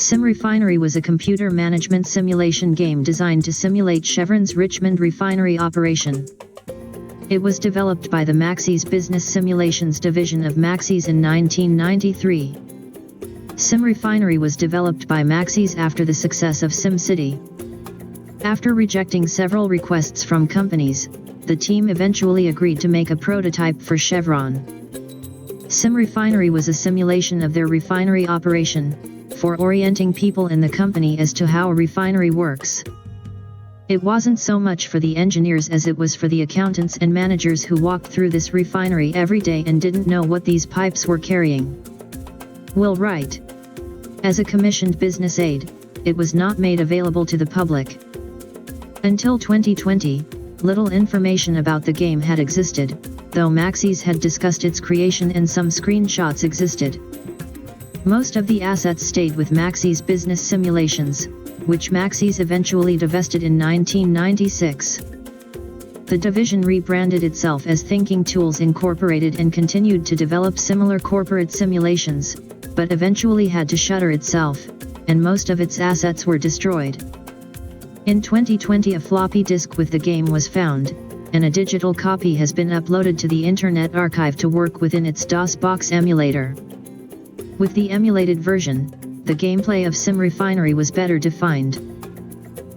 SimRefinery was a computer management simulation game designed to simulate Chevron's Richmond refinery operation. It was developed by the Maxis Business Simulations division of Maxis in 1993. SimRefinery was developed by Maxis after the success of SimCity. After rejecting several requests from companies, the team eventually agreed to make a prototype for Chevron. SimRefinery was a simulation of their refinery operation, for orienting people in the company as to how a refinery works. It wasn't so much for the engineers as it was for the accountants and managers who walked through this refinery every day and didn't know what these pipes were carrying. Wright. As a commissioned business aid, it was not made available to the public. Until 2020, little information about the game had existed, though Maxis had discussed its creation and some screenshots existed. Most of the assets stayed with Maxis Business Simulations, which Maxis eventually divested in 1996. The division rebranded itself as Thinking Tools Incorporated and continued to develop similar corporate simulations, but eventually had to shutter itself, and most of its assets were destroyed. In 2020, a floppy disk with the game was found, and a digital copy has been uploaded to the Internet Archive to work within its DOSBox emulator. With the emulated version, the gameplay of SimRefinery was better defined.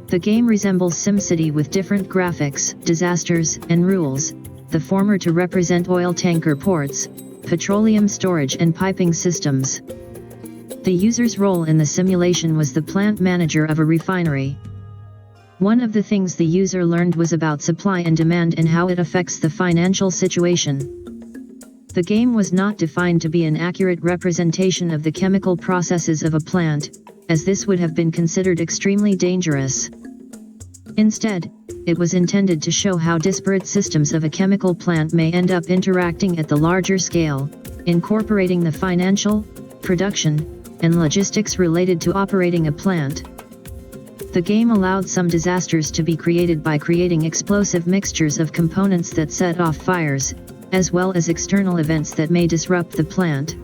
The game resembles SimCity with different graphics, disasters, and rules, the former to represent oil tanker ports, petroleum storage and piping systems. The user's role in the simulation was the plant manager of a refinery. One of the things the user learned was about supply and demand and how it affects the financial situation. The game was not defined to be an accurate representation of the chemical processes of a plant, as this would have been considered extremely dangerous. Instead, it was intended to show how disparate systems of a chemical plant may end up interacting at the larger scale, incorporating the financial, production, and logistics related to operating a plant. The game allowed some disasters to be created by creating explosive mixtures of components that set off fires, as well as external events that may disrupt the plant.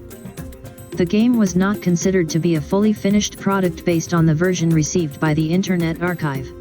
The game was not considered to be a fully finished product based on the version received by the Internet Archive.